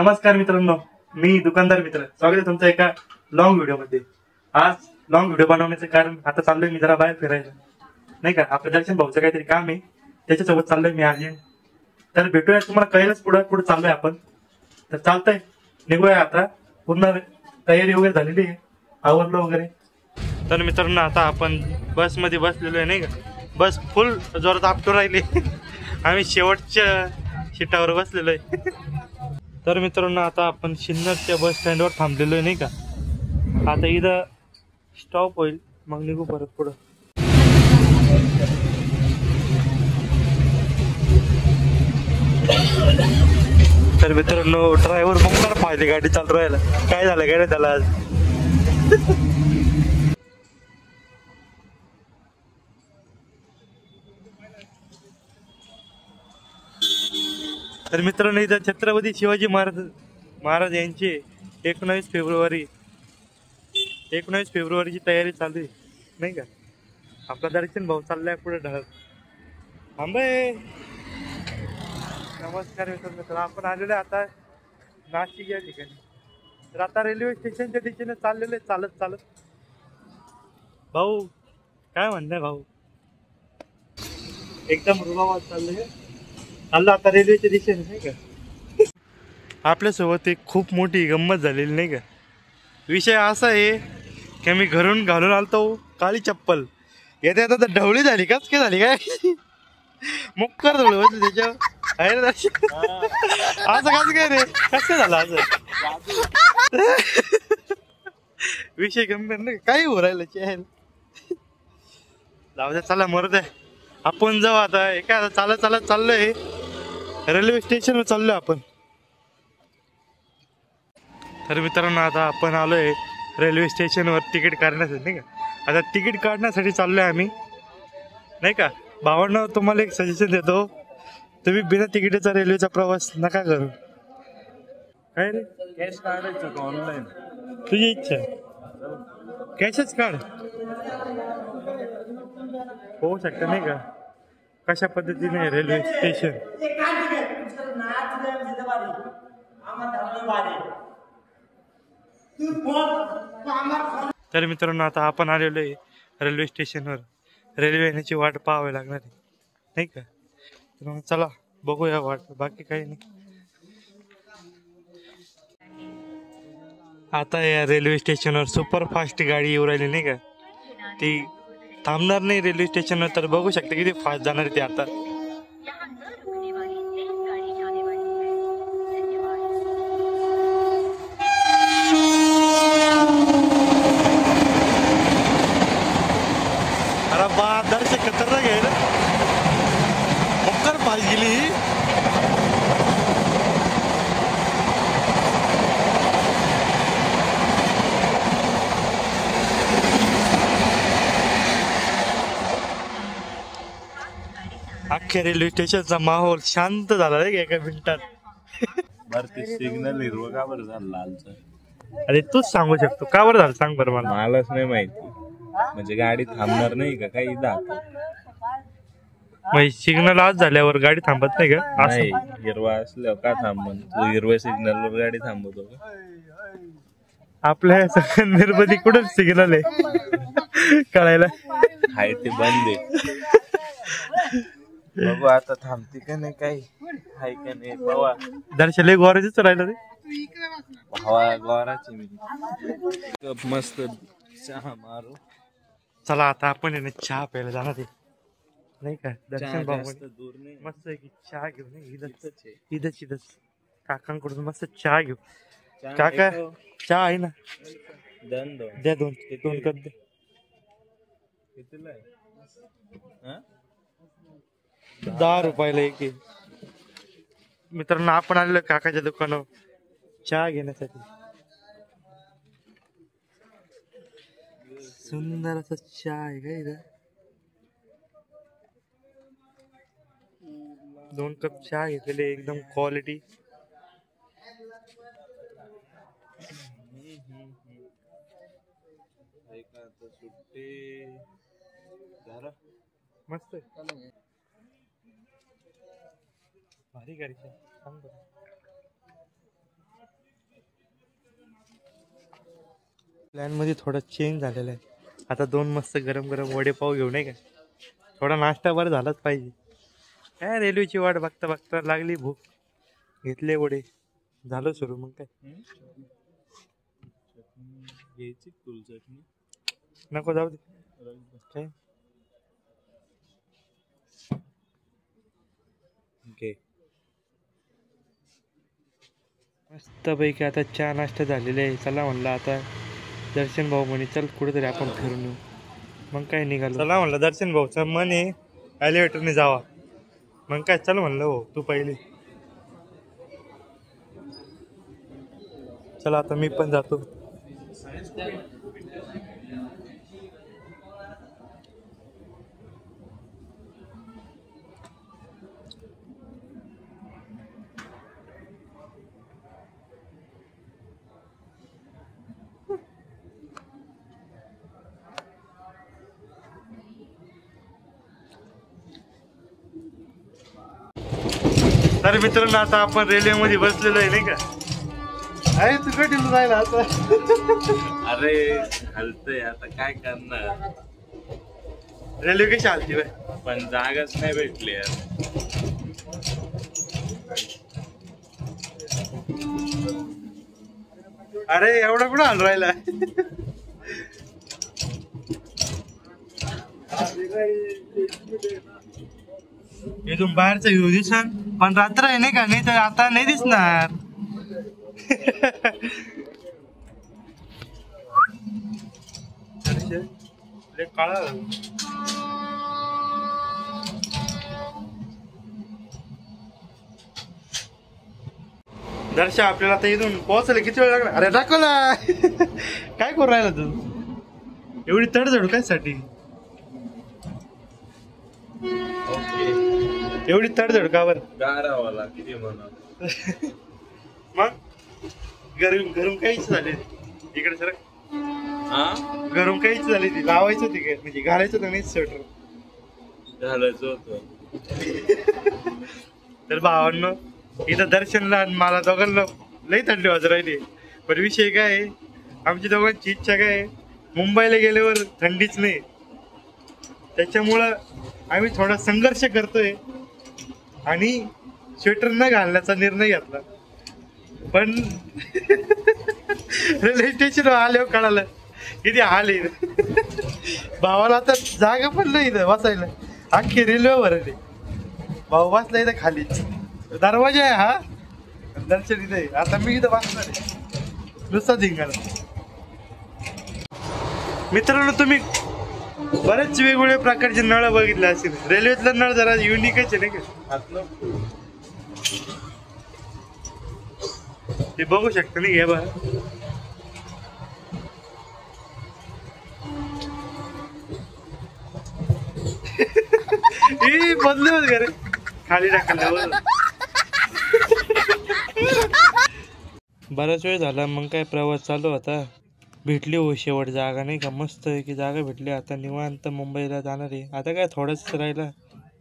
नमस्कार मित्रांनो, मी दुकानदार मित्र. स्वागत आहे तुमचं एका लॉंग व्हिडिओ मध्ये. आज लॉंग व्हिडिओ बनवण्याचं कारण आता चाललोय मी जरा बाहेर फिरायला, नाही का. आपलं दर्शन भाऊचं काहीतरी काम आहे, त्याच्यासोबत चाललोय मी आज. तर भेटूया, तुम्हाला कळेलच पुढे पुढे चाललोय आपण. तर चालतंय, निघूया आता. पूर्ण तयारी वगैरे झालेली आहे, आवरलो वगैरे. तर मित्रांनो, आता आपण बस मध्ये बसलेलो आहे, नाही का. बस फुल जोरात आपटून राहिली. आम्ही शेवटच्या सीटावर बसलेलो आहे. तर मित्रांनो, आता आपण सिन्नरच्या बस स्टँडवर थांबलेलो आहे, नाही का. आता इथं स्टॉप होईल, मग निघू परत पुढं. तर मित्रांनो, ड्रायव्हर बघणार पाहिजे गाडी चालू राहायला. काय झालं काय नाही त्याला आज. तर मित्रांनो, इथं छत्रपती शिवाजी महाराज यांची 19 फेब्रुवारीची तयारी चालू आहे, नाही का. आपला दर्शन भाऊ चाललाय पुढे ढळ थांबे. नमस्कार मित्रांनो, तर आपण आलेलो आता नाशिक या ठिकाणी. तर आता रेल्वे स्टेशनच्या दिशेने चाललेले चालत चालत. भाऊ काय म्हणणं आहे भाऊ? एकदम रुबाबात चाललंय. चाललो आता रेल्वेच्या दिशेने, नाही का. आपल्यासोबत एक खूप मोठी गंमत झालेली, नाही का. विषय असा आहे की मी घरून घालून आलतो काळी चप्पल. येता येता तर ढवळी झाली. काच काय झाली काय मुक्कर ढवळी बसली त्याच्यावर. असं कसं काय रे, कसं झालं असं? विषय गंभीर नाही, काही हो राहिलं चेहल. जाऊ द्या, चला मरू द्या. आपण जाऊ आता. एका चालत चालत चाललोय, रेल्वे स्टेशनवर चाललोय आपण. तर मित्रांनो, आता आपण आलोय रेल्वे स्टेशनवर तिकीट काढण्यासाठी, नाही का. आता तिकीट काढण्यासाठी चाललोय आम्ही, नाही का. भावांनो, तुम्हाला एक सजेशन देतो, तुम्ही बिना तिकिटाचा रेल्वेचा प्रवास नका करू. काय रे, कॅश काढायचं का ऑनलाईन? तुझी इच्छा. कॅशच काढ, होऊ शकतं, नाही का. कशा पद्धतीने रेल्वे स्टेशन. तर मित्रांनो, आता आपण आलेलो आहे रेल्वे स्टेशनवर. रेल्वे येण्याची वाट पाहावी लागणार आहे, नाही का. तर मग चला बघूया वाट, बाकी काही नाही. आता या रेल्वे स्टेशनवर सुपरफास्ट गाडी येऊ राहिली, नाही का. ती थांबणार नाही रेल्वे स्टेशनवर. तर बघू शकता किती फास्ट जाणार आहे ती आता. अरे बा, दर्शक खतरनाक आहे ना, मुक्कर फास्ट गेली. अख्ख्या रेल्वे स्टेशनचा माहोल शांत झाला रे एका मिनिटात. बरं, ते सिग्नल हिरवं का बरं झालं लालचं? अरे तूच सांगू शकतो का बरं झालं, सांग बरं मला. मलाच नाही माहिती. म्हणजे गाडी थांबणार नाही का काही सिग्नल आज झाल्यावर गाडी थांबत नाही का? नाही, हिरवा असल्यावर का थांबन? तू हिरव्या सिग्नलवर गाडी थांबवतो का? आपल्या निर्बंधी कुठं सिग्नल आहे कळायला. हाय ते बंद आहे. बघू आता थांबते का नाही, काही हाय का नाही बाबा. दर्शले गोराचीच राहिलं रे. हवा गोराची. मी मस्त चहा मारू. चला आता आपण आहे ना चहा प्यायला जाणार आहे, नाही का. दर्शन भाऊ दूर नाही, मस्त की चहा घेऊ. इथंच काकांकडून मस्त चहा घेऊ. काका चहा आहे ना, द्या दोन कप द्या. कितीला आहे? 10 रुपयाला एक. मित्रांनो, आपण आलेलो काकाच्या दुकानावर चहा घेण्यासाठी. सुंदर असा चहा आहे का इथं. 2 कप चहा घेतलेले, एकदम क्वालिटी. मस्त भारी गाडी. सांग बरं. प्लॅन मध्ये थोडा चेंज झालेला आहे. आता 2 मस्त गरम गरम वडेपाव घेऊ नाही का. थोडा नाश्ता बरं झालाच पाहिजे. काय रेल्वेची वाट बघता बघता लागली भूक. घेतले वडे झालं सुरू. मग काय घ्यायची तुला चटणी नको जाऊ दे. काय ओके. मस्तपैकी आता चहा नाश्ता झालेला आहे. चला म्हणलं आता दर्शन भाऊ म्हणे चल कुठेतरी आपण फिरून येऊ. मग काय निघालो. चला म्हणलं दर्शन भाऊचं मन आहे एलिव्हेटरने जावा. मग काय चल म्हणलं हो तू पहिले. चला आता मी पण जातो. तर मित्रांनो आता आपण रेल्वे मध्ये बसलेलो आहे नाही का. आहे तू कधी जायला आता. अरे हलतय आता काय करणार. रेल्वे कशी हालती बाय. पण जागाच नाही भेटली यार. अरे एवढा कुठं हाल राहिला. इथून बाहेरचा व्ह्यू दिसन पण रात्र आहे नाही का. नाही तर आता नाही दिसणार. काळा दर्शा आपल्याला आता इथून पोहोचायला किती वेळ लागला. अरे दाखवला. काय करू राहिला तू एवढी तडजड काय साठी. एवढी तडजड का बरं. गारावाला किती म्हणा. मग घरून काहीच झाले इकडे सर. घरून काहीच झाली ती लावायचं होती काय म्हणजे घालायचं होतं नाही स्वेटर घालायचं होतं. तर भावांनो इथं दर्शनला मला दोघांना लई थंडी वाजत राहिली. पण विषय काय आहे आमची दोघांची इच्छा काय आहे मुंबईला गेल्यावर थंडीच नाही. त्याच्यामुळं आम्ही थोडा संघर्ष करतोय आणि स्वेटर न घालण्याचा निर्णय घेतला. पण रेल्वे स्टेशनवर आल्यावर कळालं किती हाल आहे. भावाला आता जागा पण नाही इथं बसायला. अख्खी रेल्वेवर आहे. भाऊ बसला इथं खालीच. दरवाजा आहे हा. दर्शन इथे. आता मी इथं बसणार आहे नुसता धिंगाणा. मित्रांनो तुम्ही बरेच वेगवेगळ्या प्रकारचे नळ बघितले असतील. रेल्वेतला नळ जरा युनिकच आहे नाही का. ते बघू शकता नाही. घ्या बा बदले होत घरे खाली टाकल्यावर. बराच वेळ झाला. मग काय प्रवास चालू होता. भेटली हो शेवट जागा नाही का. मस्त आहे की जागा भेटली. आता निवांत मुंबईला जाणार आहे. आता काय थोडंच राहिला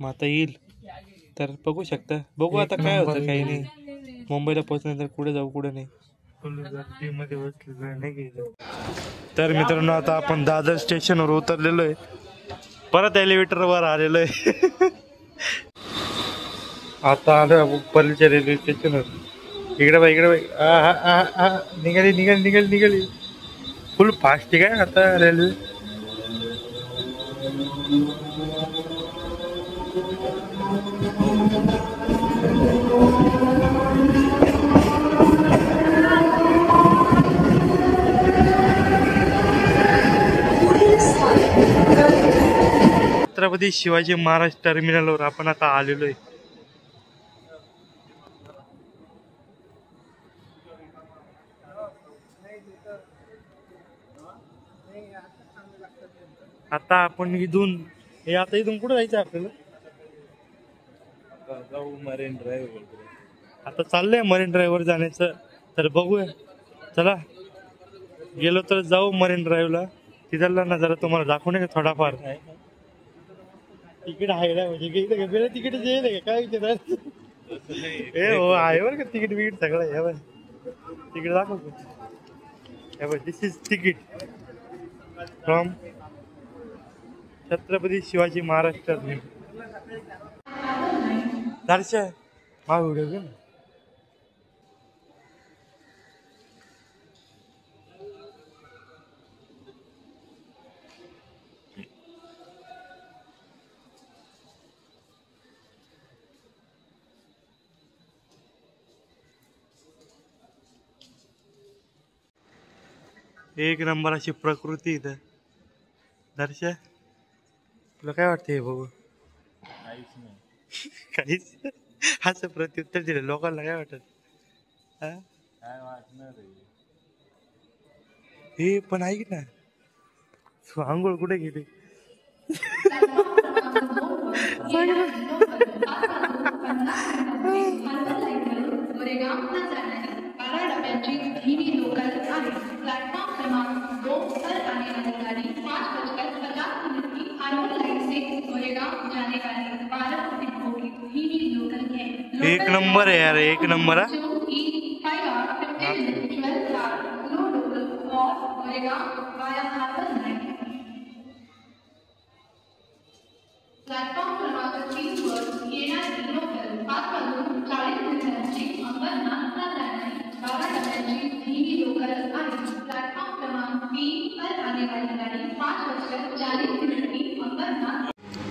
मग आता येईल. तर बघू शकता. बघू आता काय होतं काही नाही. मुंबईला पोहोचल्यानंतर कुठे जाऊ कुठे नाही. तर मित्रांनो आता आपण दादर स्टेशनवर उतरलेलो आहे. परत एलिव्हेटर वर आलेलो आहे. आता आलो पल्लीच्या रेल्वे स्टेशनवर. इकडे बाई इकडे बाई. निघाली निघाली निघाली निघाली. फुल फास्ट आहे काय आता रेल्वे. छत्रपती शिवाजी महाराज टर्मिनलवर आपण आता आलेलो आहे. आता आपण इथून कुठे जायचं आपल्याला. जाऊ मरीन ड्राईव्ह. आता चाललंय मरीन ड्राईव्हवर जाण्याचं. तर बघूया चला. गेलो तर जाऊ मरीन ड्राईव्हला. तिथला नजारा तुम्हाला दाखवू नये थोडाफार. तिकीट आहे ना म्हणजे तिकीट येईल काय विचार. हो आहे बरं का तिकीट बिकीट सगळं आहे. तिकीट दाखवतो. This is ticket from Chhatrapati Shivaji Maharaj terminal. Darshan हा व्हिडिओ घे ना. एक नंबर अशी प्रकृती इथं. दर्शन तुला काय वाटतंय बघू? काहीच नाही. काहीच असं प्रत्युत्तर दिलं लोकांना काय वाटत? काय वाटणार आहे? हे पण ऐक ना, तू आंघोळ कुठे गेली? एक नंबर है यार, एक नंबर है. प्लॅटफॉर्म क्रमांक 3 वर येणारी लोकल 5 वाजून 40 मिनिटांची अंबरनाथला जाणारी 12 डब्यांची धीमी लोकल आणि प्लॅटफॉर्म क्रमांक 3 पर आने वाली गाड़ी 5:40 अंबरनाथ.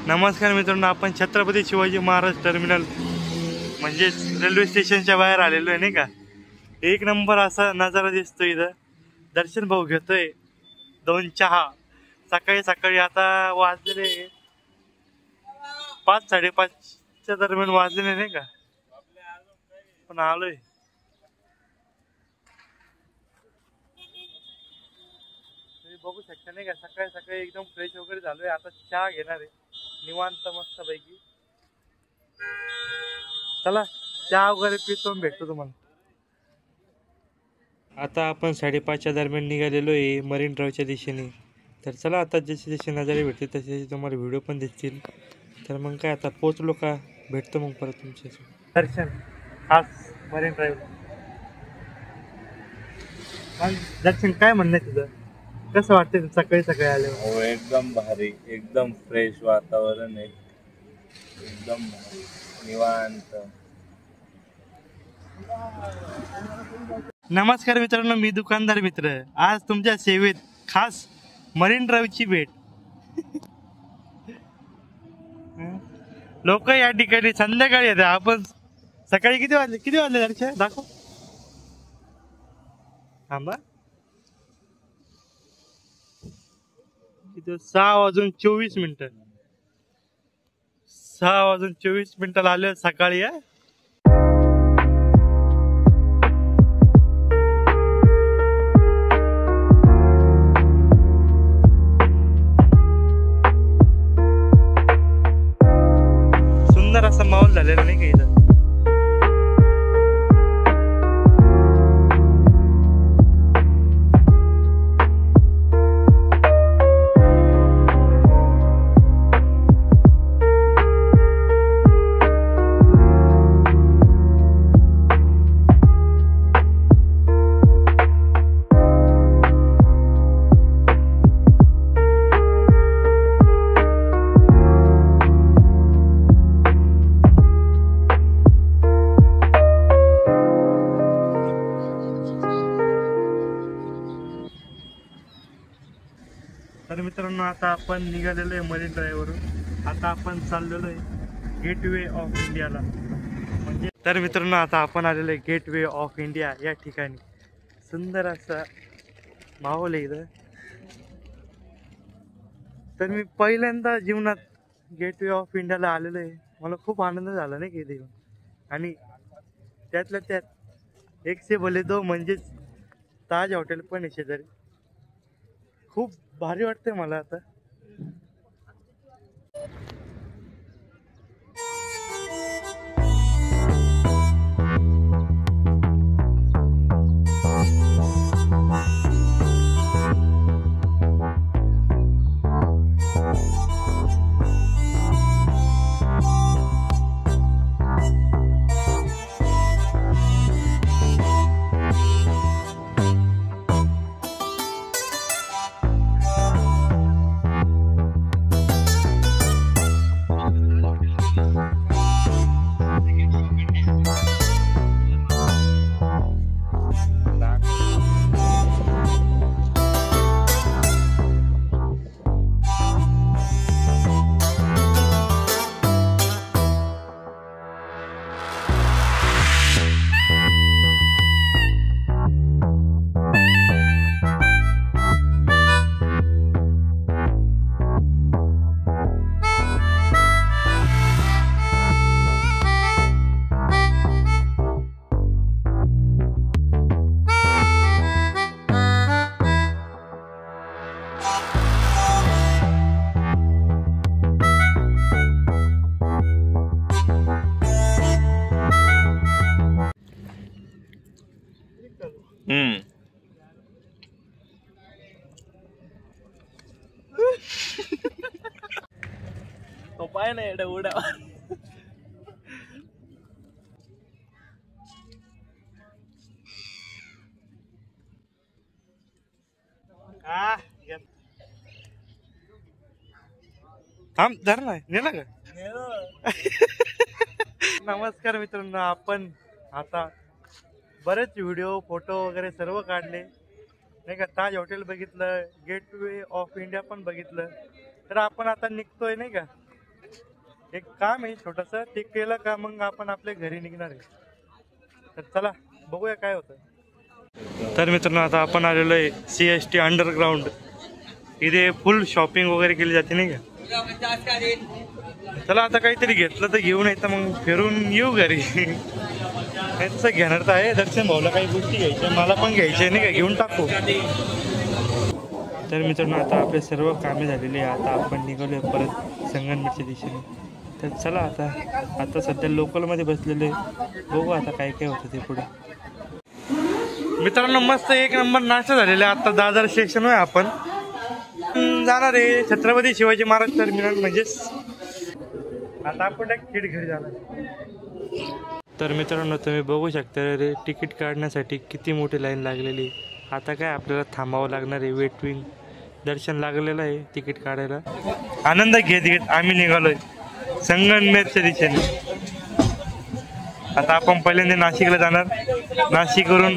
नमस्कार मित्रांनो, आपण छत्रपती शिवाजी महाराज टर्मिनल म्हणजेच रेल्वे स्टेशनच्या बाहेर आलेलो आहे नाही का. एक नंबर असा नजारा दिसतो इथं. दर्शन भाऊ घेतोय 2 चहा. सकाळी सकाळी आता वाजलेले 5-5:30च्या दरम्यान वाजलेले नाही का, पण आलोय. तुम्ही बघू शकता नाही का, सकाळी सकाळी एकदम फ्रेश वगैरे झालोय. आता चहा घेणार आहे निवांत मस्त पैकी. चला चहा वगैरे पितो, भेटतो तुम्हाला. आता आपण 5:30च्या दरम्यान निघालेलो आहे मरीन ड्राईव्हच्या दिशेने. तर चला आता जसे जसे नजारे भेटतील तसे तुम्हाला व्हिडिओ पण दिसतील. तर मग काय आता पोचलो का, भेटतो मग परत तुमच्याशी. दर्शन खास मरीन ड्राईव्ह. दर्शन काय म्हणणं आहे तुझं? कसं वाटतं सकाळी सकाळी आले? हो एकदम भारी, एकदम फ्रेश वातावरण आहे, एकदम भारी निवांत. नमस्कार मित्रांनो, मी दुकानदार मित्र आज तुमच्या सेवेत. खास मरीन ड्राईव्हची भेट. लोक या ठिकाणी संध्याकाळी येतात. आपण सकाळी किती वाजले दर्शन दाखव. थांबा, 6:24. 6:24 आले सकाळी. सुंदर असा माहोल झालेला नाही का इथं. तर मित्रांनो, आता आपण निघालेलो आहे मरीन ड्राईव्हवरून. आता आपण चाललेलो आहे गेटवे ऑफ इंडियाला. म्हणजे तर मित्रांनो, आता आपण आलेलो आहे गेटवे ऑफ इंडिया या ठिकाणी. सुंदर असा माहोल आहे इथं. तर मी पहिल्यांदा जीवनात गेटवे ऑफ इंडियाला आलेलो आहे. मला खूप आनंद झाला नाही की इथे येऊन. आणि त्यातल्या त्यात एक से भले दो म्हणजेच ताज हॉटेल पण आहे शेजारी. खूप भारी वाटतंय मला आता. पाय नाही एवढ्या उड्या थांब धर नाही नेला का? नमस्कार मित्रांनो, आपण आता बरेच व्हिडिओ फोटो वगैरे सर्व काढले नाही का. ताज हॉटेल बघितलं, गेटवे ऑफ इंडिया पण बघितलं. तर आपण आता निघतोय नाही का. एक काम आहे छोटस, ते केलं का मग आपण आपल्या घरी निघणार आहे. तर चला बघूया काय होतं. तर मित्रांनो आता आपण आलेलो आहे CST अंडरग्राउंड. इथे फुल शॉपिंग वगैरे केली जाते नाही का. चला आता काहीतरी घेतलं तर घेऊन येतं, मग फिरून येऊ घरी. तसं घेणार तर आहे, दर्शन भाऊला काही गोष्टी घ्यायच्या, मला पण घ्यायच्या नाही का, घेऊन टाकू. तर मित्रांनो आता आपले सर्व कामे झालेली आहे. आता आपण निघालोय परत संगमनेरच्या दिशेने. तर चला आता सध्या लोकलमध्ये बसलेले, बघू आता काय काय होतं ते पुढे. मित्रांनो मस्त एक नंबर नाश्ता झालेला आहे. आता दादर स्टेशनवर आपण जाणार आहे छत्रपती शिवाजी महाराज टर्मिनल, म्हणजेच आता आपण थेट घरी जाणार. तर मित्रांनो तुम्ही बघू शकता रे, तिकीट काढण्यासाठी किती मोठी लाईन लागलेली. आता काय आपल्याला थांबावं लागणार आहे. वेटिंग दर्शन लागलेलं आहे तिकीट काढायला. आनंद घेत आम्ही निघालोय संगमनेरच्या दिशेने. आता आपण पहिल्यांदा नाशिकला जाणार, नाशिकवरून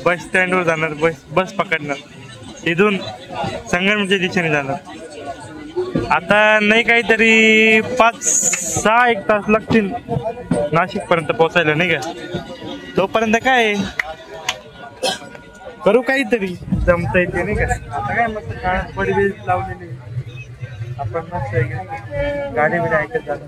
बस स्टँडवर जाणार, बस पकडणार, इथून संगमनेरच्या दिशेने जाणार. आता नाही काहीतरी 5-6 तास लागतील नाशिक पर्यंत पोहोचायला नाही का. तोपर्यंत काय करू, काहीतरी जमता येते नाही का. आता काय मस्त काळात पडवी लावलेली आपण, मस्त गाडी बिडी ऐकत जाणार.